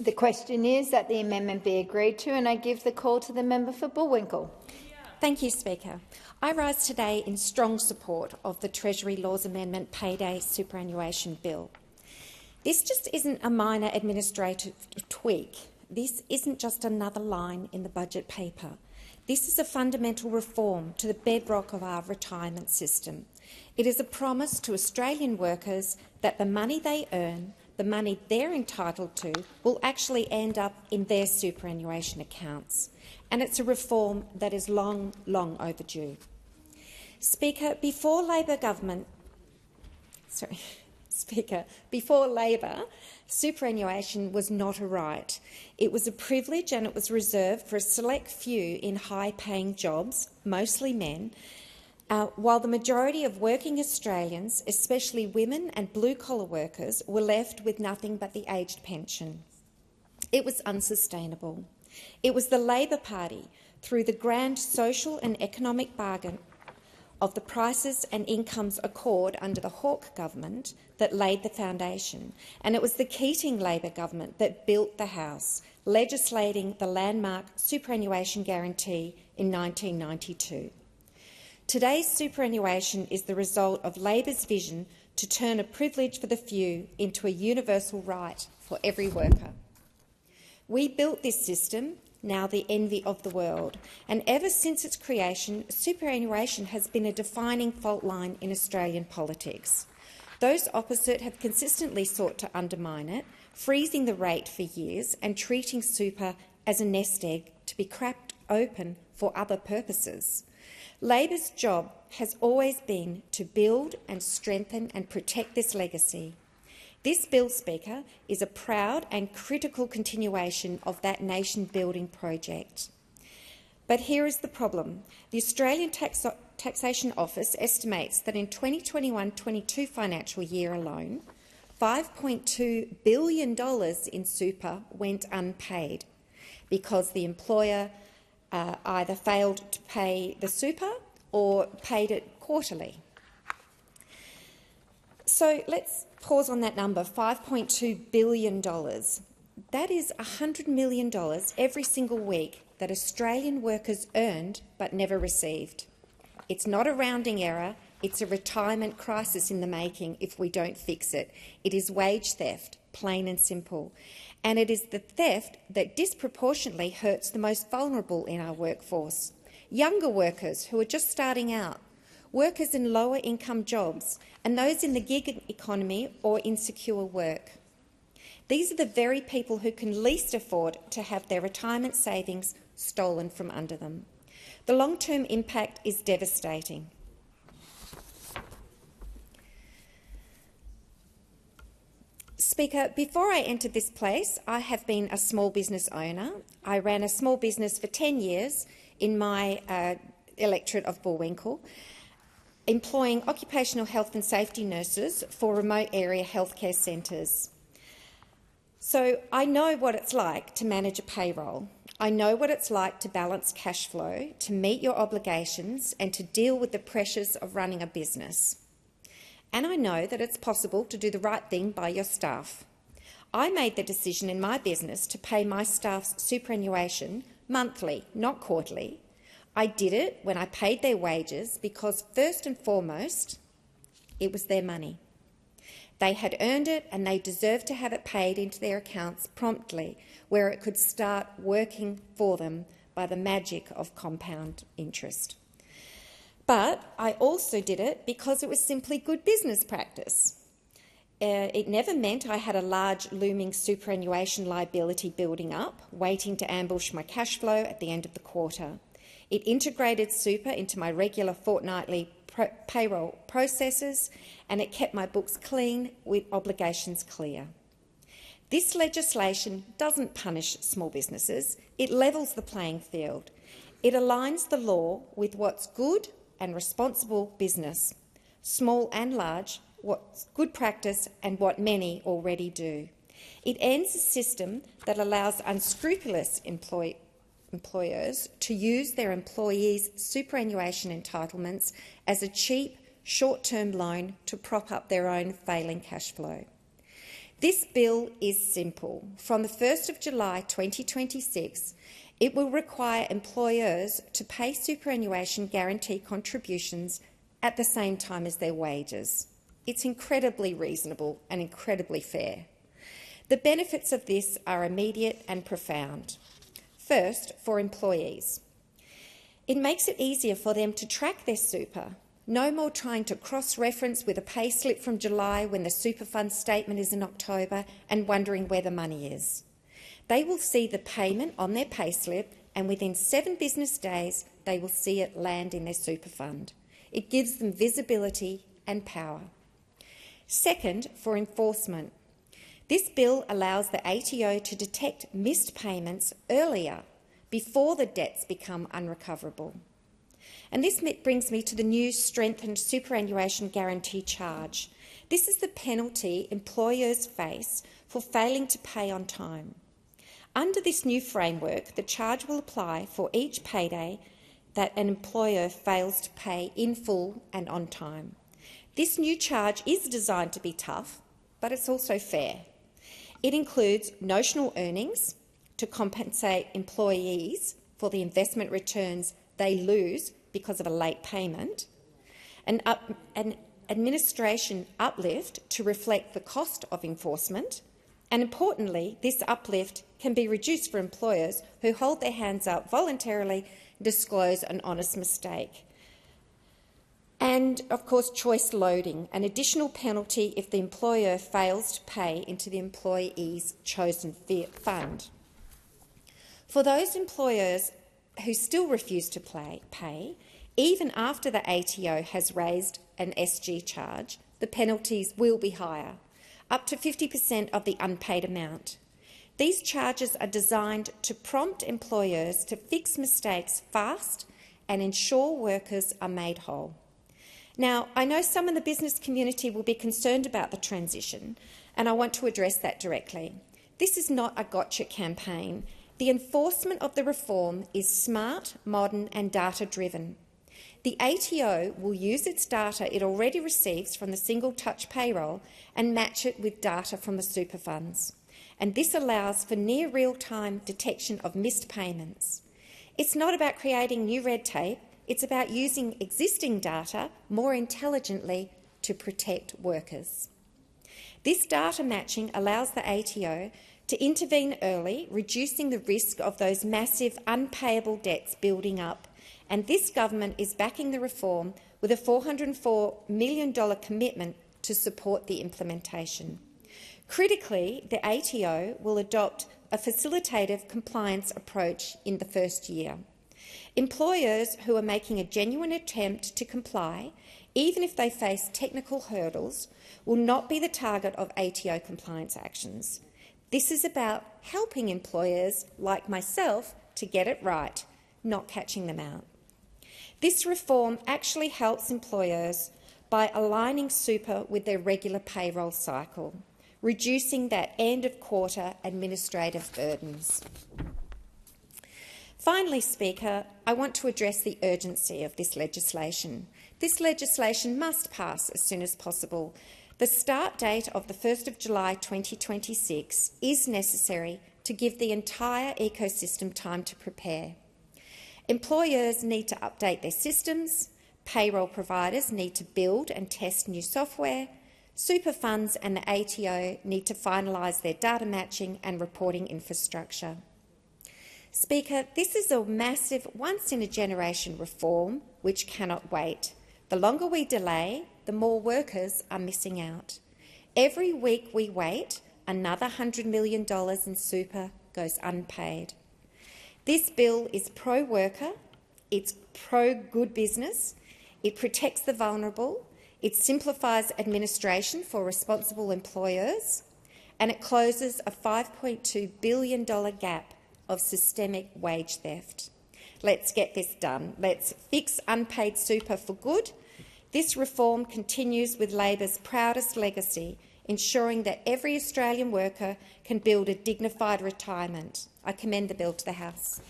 The question is that the amendment be agreed to, and I give the call to the member for Bullwinkel. Thank you, Speaker. I rise today in strong support of the Treasury Laws Amendment Payday Superannuation Bill. This just isn't a minor administrative tweak. This isn't just another line in the budget paper. This is a fundamental reform to the bedrock of our retirement system. It is a promise to Australian workers that the money they earn, the money they're entitled to, will actually end up in their superannuation accounts. And it's a reform that is long, long overdue. Speaker, before Labor, superannuation was not a right. It was a privilege, and it was reserved for a select few in high-paying jobs, mostly men, while the majority of working Australians, especially women and blue-collar workers, were left with nothing but the aged pension. It was unsustainable. It was the Labor Party, through the grand social and economic bargain of the Prices and Incomes Accord under the Hawke government, that laid the foundation, and it was the Keating Labor government that built the house, legislating the landmark superannuation guarantee in 1992. Today's superannuation is the result of Labor's vision to turn a privilege for the few into a universal right for every worker. We built this system, now the envy of the world, and ever since its creation, superannuation has been a defining fault line in Australian politics. Those opposite have consistently sought to undermine it, freezing the rate for years and treating super as a nest egg to be cracked open for other purposes. Labor's job has always been to build and strengthen and protect this legacy. This bill, Speaker, is a proud and critical continuation of that nation-building project. But here is the problem. The Australian Taxation Office estimates that in 2021-22 financial year alone, $5.2 billion in super went unpaid because the employer either failed to pay the super or paid it quarterly. So let's pause on that number, $5.2 billion. That is $100 million every single week that Australian workers earned but never received. It's not a rounding error, it's a retirement crisis in the making if we don't fix it. It is wage theft, plain and simple. And it is the theft that disproportionately hurts the most vulnerable in our workforce. Younger workers who are just starting out, workers in lower income jobs, and those in the gig economy or insecure work. These are the very people who can least afford to have their retirement savings stolen from under them. The long-term impact is devastating. Speaker, before I entered this place, I have been a small business owner. I ran a small business for 10 years in my electorate of Bullwinkel, employing occupational health and safety nurses for remote area healthcare centres. So I know what it's like to manage a payroll. I know what it's like to balance cash flow, to meet your obligations and to deal with the pressures of running a business. And I know that it's possible to do the right thing by your staff. I made the decision in my business to pay my staff's superannuation monthly, not quarterly. I did it when I paid their wages because, first and foremost, it was their money. They had earned it and they deserved to have it paid into their accounts promptly, where it could start working for them by the magic of compound interest. But I also did it because it was simply good business practice. It never meant I had a large looming superannuation liability building up, waiting to ambush my cash flow at the end of the quarter. It integrated super into my regular fortnightly payroll processes, and it kept my books clean with obligations clear. This legislation doesn't punish small businesses, it levels the playing field. It aligns the law with what's good and responsible business, small and large, what's good practice and what many already do. It ends a system that allows unscrupulous employers to use their employees' superannuation entitlements as a cheap, short-term loan to prop up their own failing cash flow. This bill is simple. From the 1st of July 2026, it will require employers to pay superannuation guarantee contributions at the same time as their wages. It's incredibly reasonable and incredibly fair. The benefits of this are immediate and profound. First, for employees. It makes it easier for them to track their super. No more trying to cross-reference with a payslip from July when the super fund statement is in October and wondering where the money is. They will see the payment on their payslip, and within 7 business days they will see it land in their super fund. It gives them visibility and power. Second, for enforcement. This bill allows the ATO to detect missed payments earlier, before the debts become unrecoverable. And this brings me to the new strengthened superannuation guarantee charge. This is the penalty employers face for failing to pay on time. Under this new framework, the charge will apply for each payday that an employer fails to pay in full and on time. This new charge is designed to be tough, but it's also fair. It includes notional earnings to compensate employees for the investment returns they lose because of a late payment, an administration uplift to reflect the cost of enforcement, and importantly, this uplift can be reduced for employers who hold their hands up voluntarily and disclose an honest mistake. And, of course, choice loading, an additional penalty if the employer fails to pay into the employee's chosen fund. For those employers who still refuse to pay, even after the ATO has raised an SG charge, the penalties will be higher, up to 50% of the unpaid amount. These charges are designed to prompt employers to fix mistakes fast and ensure workers are made whole. Now, I know some in the business community will be concerned about the transition, and I want to address that directly. This is not a gotcha campaign. The enforcement of the reform is smart, modern and data-driven. The ATO will use its data it already receives from the single-touch payroll and match it with data from the super funds. And this allows for near real-time detection of missed payments. It's not about creating new red tape, it's about using existing data more intelligently to protect workers. This data matching allows the ATO to intervene early, reducing the risk of those massive unpayable debts building up. And this government is backing the reform with a $404 million commitment to support the implementation. Critically, the ATO will adopt a facilitative compliance approach in the first year. Employers who are making a genuine attempt to comply, even if they face technical hurdles, will not be the target of ATO compliance actions. This is about helping employers like myself to get it right, not catching them out. This reform actually helps employers by aligning super with their regular payroll cycle, reducing that end-of-quarter administrative burdens. Finally, Speaker, I want to address the urgency of this legislation. This legislation must pass as soon as possible. The start date of the 1st of July 2026 is necessary to give the entire ecosystem time to prepare. Employers need to update their systems, payroll providers need to build and test new software, super funds and the ATO need to finalise their data matching and reporting infrastructure. Speaker, this is a massive once-in-a-generation reform which cannot wait. The longer we delay, the more workers are missing out. Every week we wait, another $100 million in super goes unpaid. This bill is pro-worker, it's pro-good business, it protects the vulnerable, it simplifies administration for responsible employers, and it closes a $5.2 billion gap of systemic wage theft. Let's get this done. Let's fix unpaid super for good. This reform continues with Labor's proudest legacy, ensuring that every Australian worker can build a dignified retirement. I commend the bill to the House.